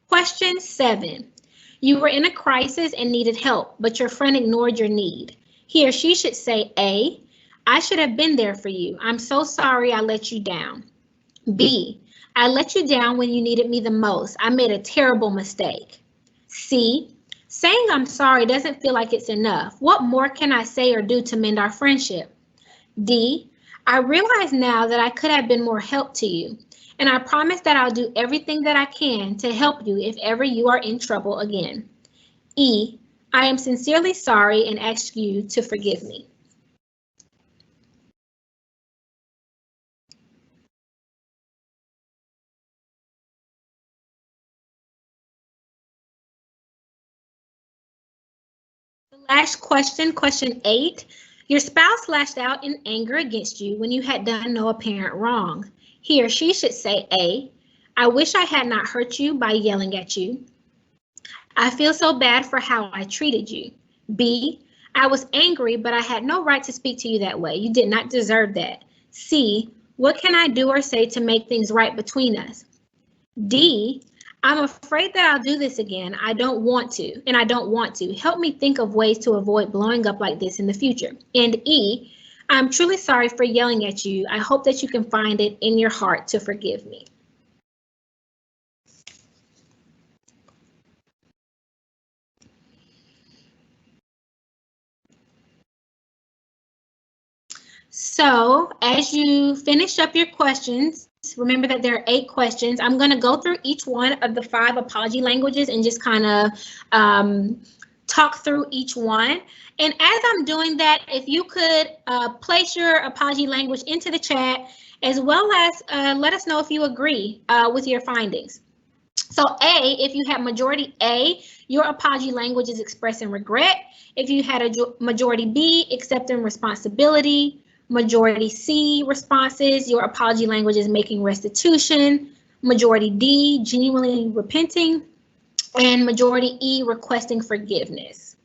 Question 7. You were in a crisis and needed help, but your friend ignored your need. He or she should say, A, I should have been there for you. I'm so sorry I let you down. B, I let you down when you needed me the most. I made a terrible mistake. C, saying I'm sorry doesn't feel like it's enough. What more can I say or do to mend our friendship? D, I realize now that I could have been more help to you, and I promise that I'll do everything that I can to help you if ever you are in trouble again. E, I am sincerely sorry and ask you to forgive me. The last question, question 8. Your spouse lashed out in anger against you when you had done no apparent wrong. He or she should say, A, I wish I had not hurt you by yelling at you. I feel so bad for how I treated you. B, I was angry, but I had no right to speak to you that way. You did not deserve that. C, what can I do or say to make things right between us? D, I'm afraid that I'll do this again. I don't want to. Help me think of ways to avoid blowing up like this in the future. And E, I'm truly sorry for yelling at you. I hope that you can find it in your heart to forgive me. So as you finish up your questions, remember that there are 8 questions. I'm going to go through each one of the 5 apology languages and just kind of talk through each one. And as I'm doing that, if you could place your apology language into the chat, as well as let us know if you agree with your findings. So A, if you have majority A, your apology language is expressing regret. If you had a majority B, accepting responsibility. Majority C responses, your apology language is making restitution. Majority D, genuinely repenting. And majority E, requesting forgiveness.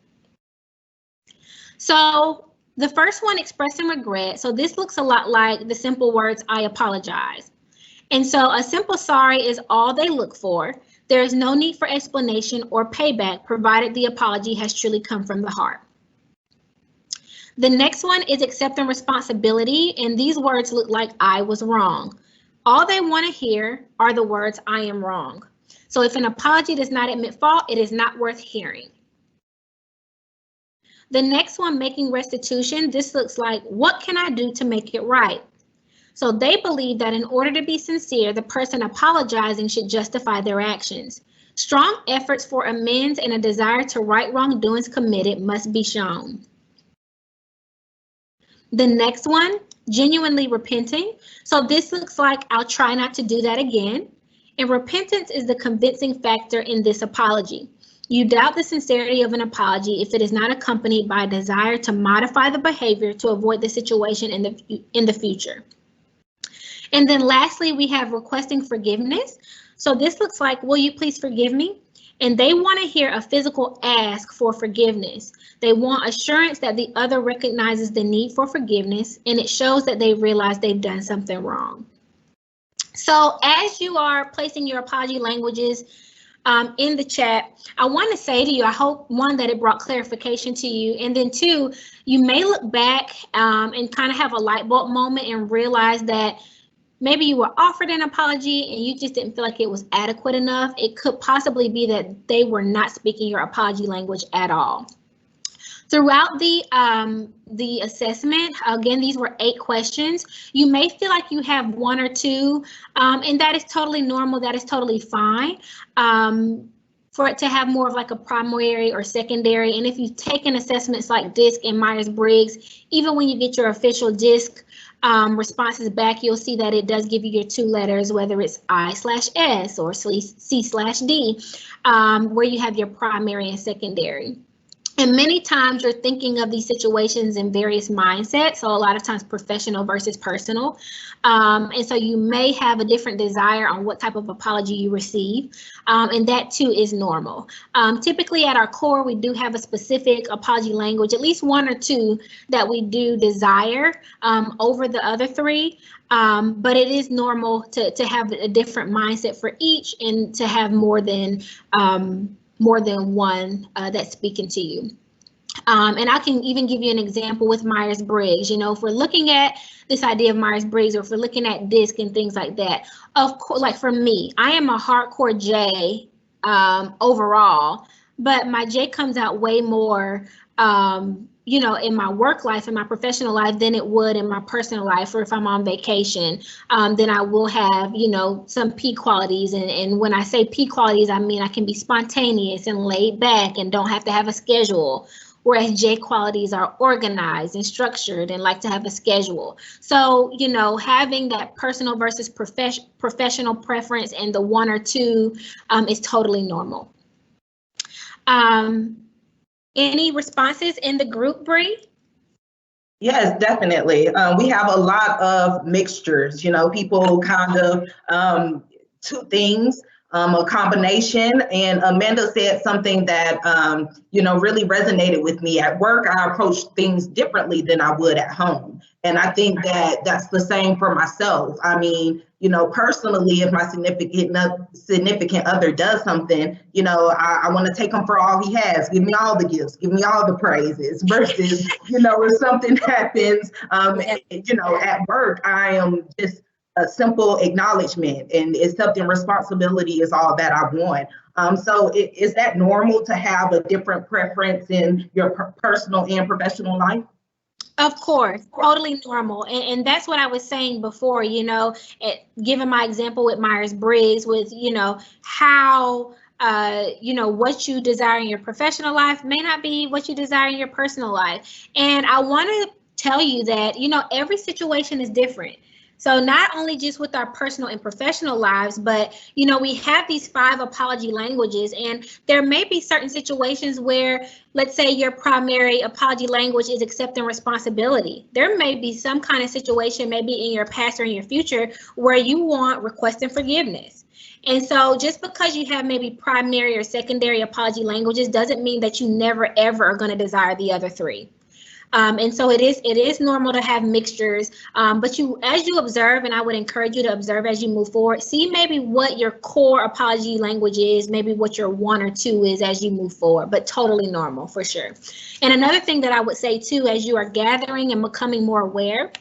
So the first one, expressing regret. So this looks a lot like the simple words, I apologize. And so a simple sorry is all they look for. There is no need for explanation or payback, provided the apology has truly come from the heart. The next one is accepting responsibility, and these words look like I was wrong. All they want to hear are the words I am wrong. So if an apology does not admit fault, it is not worth hearing. The next one, making restitution, this looks like, what can I do to make it right? So they believe that in order to be sincere, the person apologizing should justify their actions. Strong efforts for amends and a desire to right wrongdoings committed must be shown. The next one, genuinely repenting. So this looks like, I'll try not to do that again. And repentance is the convincing factor in this apology. You doubt the sincerity of an apology if it is not accompanied by a desire to modify the behavior to avoid the situation in the future. And then lastly, we have requesting forgiveness. So this looks like, will you please forgive me? And they want to hear a physical ask for forgiveness. They want assurance that the other recognizes the need for forgiveness, and it shows that they realize they've done something wrong. So as you are placing your apology languages in the chat, I want to say to you, I hope, one, that it brought clarification to you, and then two, you may look back and kind of have a light bulb moment and realize that maybe you were offered an apology and you just didn't feel like it was adequate enough. It could possibly be that they were not speaking your apology language at all. Throughout the assessment, again, these were 8 questions. You may feel like you have 1 or 2, and that is totally normal. That is totally fine. For it to have more of like a primary or secondary. And if you've taken assessments like DISC and Myers-Briggs, even when you get your official DISC responses back, you'll see that it does give you your 2 letters, whether it's I/S or C/D, where you have your primary and secondary. And many times you're thinking of these situations in various mindsets. So a lot of times professional versus personal. And so you may have a different desire on what type of apology you receive. And that too is normal. Typically at our core, we do have a specific apology language, at least 1 or 2 that we do desire over the other 3. But it is normal to have a different mindset for each and to have more than one that's speaking to you. And I can even give you an example with Myers-Briggs. You know, if we're looking at this idea of Myers-Briggs, or if we're looking at DISC and things like that, of course, like for me, I am a hardcore J overall, but my J comes out way more you know, in my work life, in my professional life, than it would in my personal life, or if I'm on vacation, then I will have, you know, some P qualities. And when I say P qualities, I mean I can be spontaneous and laid back and don't have to have a schedule. Whereas J qualities are organized and structured and like to have a schedule. So, you know, having that personal versus professional preference and the 1 or 2 is totally normal. Any responses in the group, Bree? Yes, definitely. We have a lot of mixtures, you know, people kind of 2 things, a combination. And Amanda said something that, you know, really resonated with me. At work, I approach things differently than I would at home. And I think that that's the same for myself. I mean, you know, personally, if my significant other does something, you know, I want to take him for all he has. Give me all the gifts, give me all the praises, versus, you know, if something happens, you know, at work, I am just a simple acknowledgement, and accepting responsibility is all that I want. So is that normal to have a different preference in your personal and professional life? Of course, totally normal. And that's what I was saying before, you know, given my example with Myers-Briggs, with, you know, how, you know, what you desire in your professional life may not be what you desire in your personal life. And I want to tell you that, you know, every situation is different. So not only just with our personal and professional lives, but, you know, we have these 5 apology languages, and there may be certain situations where, let's say your primary apology language is accepting responsibility. There may be some kind of situation, maybe in your past or in your future, where you want requesting forgiveness. And so just because you have maybe primary or secondary apology languages doesn't mean that you never, ever are going to desire the other 3. And so it is normal to have mixtures, but as you observe, and I would encourage you to observe as you move forward, see maybe what your core apology language is, maybe what your one or two is as you move forward, but totally normal for sure. And another thing that I would say too, as you are gathering and becoming more aware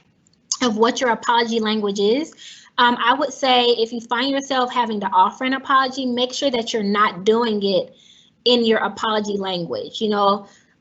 of what your apology language is, I would say if you find yourself having to offer an apology, make sure that you're not doing it in your apology language.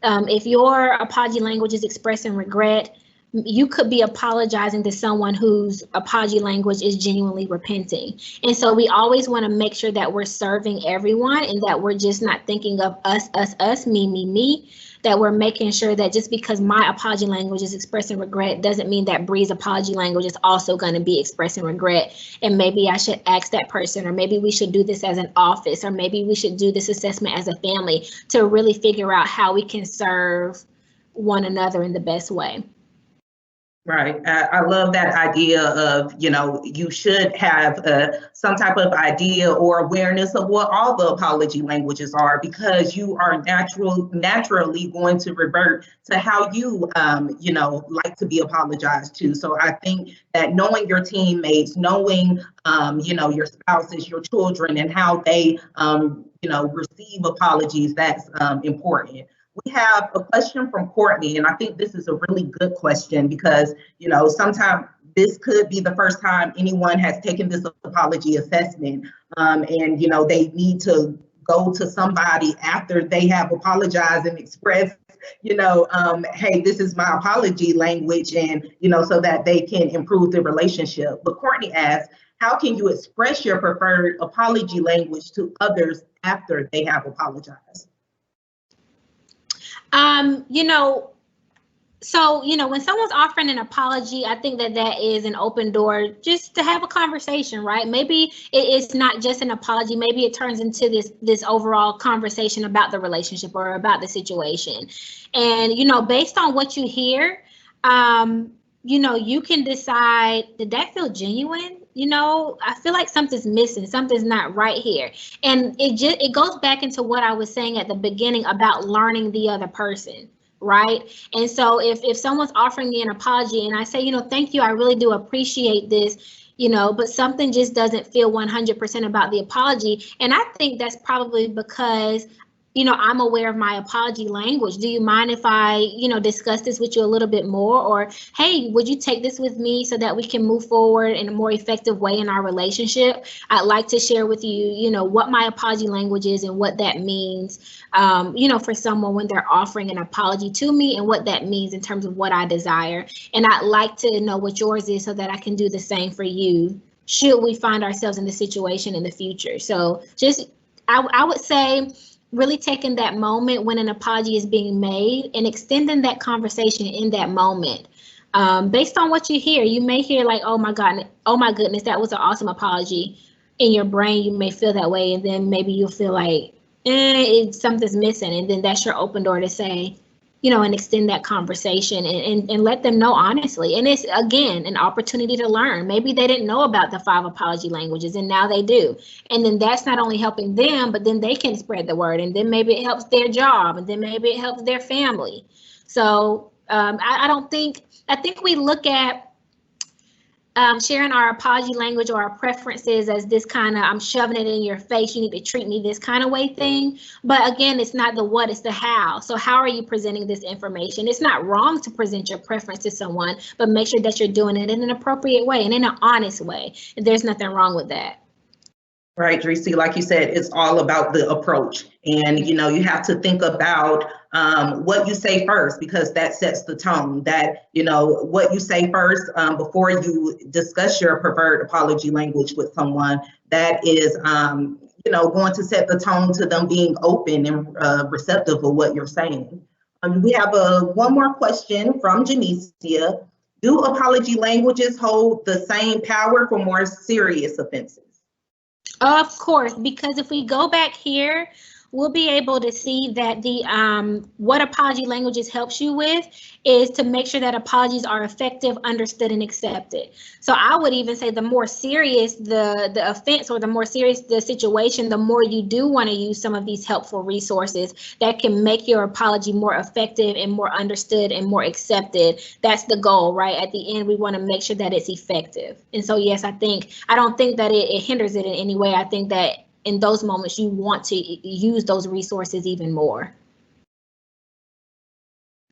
If your apology language is expressing regret, you could be apologizing to someone whose apology language is genuinely repenting. And so we always want to make sure that we're serving everyone and that we're just not thinking of us, me, that we're making sure that just because my apology language is expressing regret doesn't mean that Bree's apology language is also going to be expressing regret. And maybe I should ask that person, or maybe we should do this as an office, or maybe we should do this assessment as a family to really figure out how we can serve one another in the best way. Right. I love that idea of, you should have some type of idea or awareness of what all the apology languages are, because you are naturally going to revert to how you, like to be apologized to. So I think that knowing your teammates, knowing, your spouses, your children, and how they, receive apologies, that's important. We have a question from Courtney, and I think this is a really good question because, sometimes this could be the first time anyone has taken this apology assessment, and, they need to go to somebody after they have apologized and expressed, hey, this is my apology language, and, so that they can improve the relationship. But Courtney asks, how can you express your preferred apology language to others after they have apologized? When someone's offering an apology, I think that is an open door just to have a conversation, right? Maybe it's not just an apology. Maybe it turns into this overall conversation about the relationship or about the situation. And, based on what you hear, you can decide, did that feel genuine? I feel like something's missing, something's not right here. And it goes back into what I was saying at the beginning about learning the other person, right? And so if someone's offering me an apology and I say, thank you, I really do appreciate this, but something just doesn't feel 100% about the apology. And I think that's probably because I'm aware of my apology language. Do you mind if I, discuss this with you a little bit more? Or, hey, would you take this with me so that we can move forward in a more effective way in our relationship? I'd like to share with you, what my apology language is and what that means, for someone when they're offering an apology to me and what that means in terms of what I desire. And I'd like to know what yours is so that I can do the same for you, should we find ourselves in this situation in the future. So I would say, really taking that moment when an apology is being made and extending that conversation in that moment. Based on what you hear, you may hear like, oh my goodness, that was an awesome apology. In your brain, you may feel that way, and then maybe you'll feel like, something's missing. And then that's your open door to say, and extend that conversation and let them know honestly. And it's, again, an opportunity to learn. Maybe they didn't know about the 5 apology languages, and now they do. And then that's not only helping them, but then they can spread the word. And then maybe it helps their job, and then maybe it helps their family. So I think we look at sharing our apology language or our preferences as this kind of, I'm shoving it in your face, you need to treat me this kind of way thing. But again, it's not the what, it's the how. So how are you presenting this information? It's not wrong to present your preference to someone, but make sure that you're doing it in an appropriate way and in an honest way. And there's nothing wrong with that. Right, Dreesy, like you said, it's all about the approach. And, you have to think about what you say first, because that sets the tone. That, what you say first before you discuss your preferred apology language with someone, that is, going to set the tone to them being open and receptive of what you're saying. We have one more question from Janicia. Do apology languages hold the same power for more serious offenses? Of course, because if we go back here, we'll be able to see that the what apology languages helps you with is to make sure that apologies are effective, understood, and accepted. So I would even say the more serious the offense or the more serious the situation, the more you do want to use some of these helpful resources that can make your apology more effective and more understood and more accepted. That's the goal, right? At the end, we want to make sure that it's effective. And so, yes, I don't think that it hinders it in any way. I think that in those moments, you want to use those resources even more.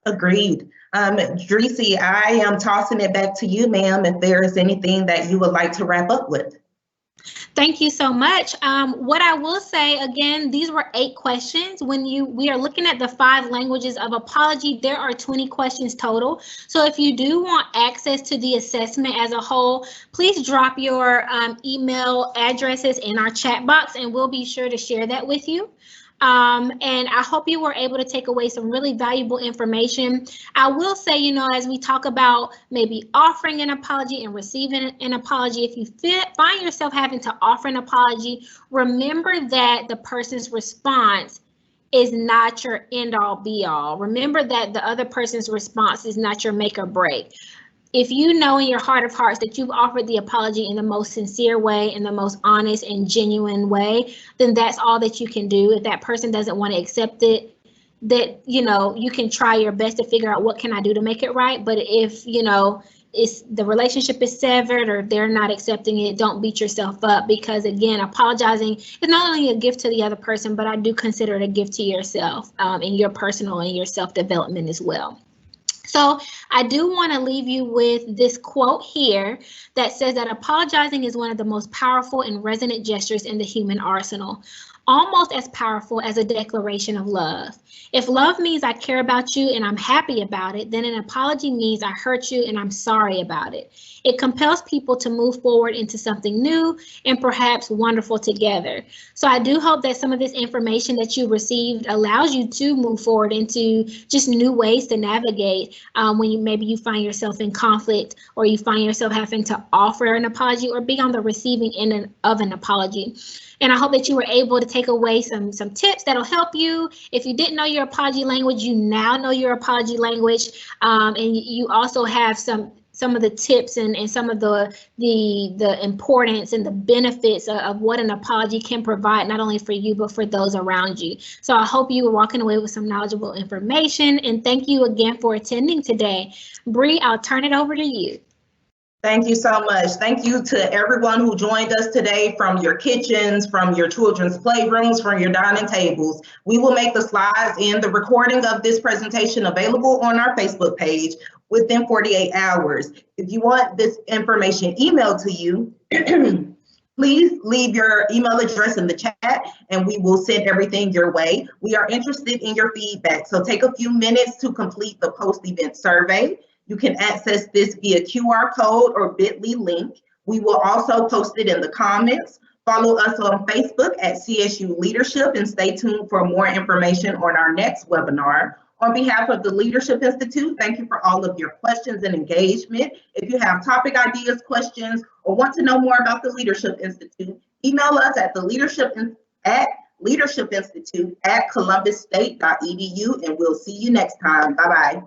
Agreed. Dreesy, I am tossing it back to you, ma'am, if there is anything that you would like to wrap up with. Thank you so much. What I will say, again, these were 8 questions. When we are looking at the 5 languages of apology, there are 20 questions total. So if you do want access to the assessment as a whole, please drop your email addresses in our chat box and we'll be sure to share that with you. And I hope you were able to take away some really valuable information. I will say, as we talk about maybe offering an apology and receiving an apology, if you find yourself having to offer an apology, remember that the person's response is not your end all be all. Remember that the other person's response is not your make or break. If you know in your heart of hearts that you've offered the apology in the most sincere way, in the most honest and genuine way, then that's all that you can do. If that person doesn't want to accept it, that, you can try your best to figure out what can I do to make it right. But if, the relationship is severed or they're not accepting it, don't beat yourself up, because again, apologizing is not only a gift to the other person, but I do consider it a gift to yourself in your personal and your self-development as well. So I do want to leave you with this quote here that says that apologizing is one of the most powerful and resonant gestures in the human arsenal, almost as powerful as a declaration of love. If love means I care about you and I'm happy about it, then an apology means I hurt you and I'm sorry about it. It compels people to move forward into something new and perhaps wonderful together. So I do hope that some of this information that you received allows you to move forward into just new ways to navigate when maybe you find yourself in conflict or you find yourself having to offer an apology or be on the receiving end of an apology. And I hope that you were able to take away some tips that'll help you. If you didn't know your apology language, you now know your apology language, and you also have some of the tips and some of the importance and the benefits of what an apology can provide, not only for you, but for those around you. So I hope you were walking away with some knowledgeable information, and thank you again for attending today. Bree, I'll turn it over to you. Thank you so much. Thank you to everyone who joined us today from your kitchens, from your children's playrooms, from your dining tables. We will make the slides and the recording of this presentation available on our Facebook page within 48 hours. If you want this information emailed to you, please leave your email address in the chat and we will send everything your way. We are interested in your feedback, so take a few minutes to complete the post-event survey. You can access this via QR code or bit.ly link. We will also post it in the comments. Follow us on Facebook at CSU Leadership and stay tuned for more information on our next webinar. On behalf of the Leadership Institute, thank you for all of your questions and engagement. If you have topic ideas, questions, or want to know more about the Leadership Institute, email us at leadershipinstitute@columbusstate.edu, and we'll see you next time. Bye-bye.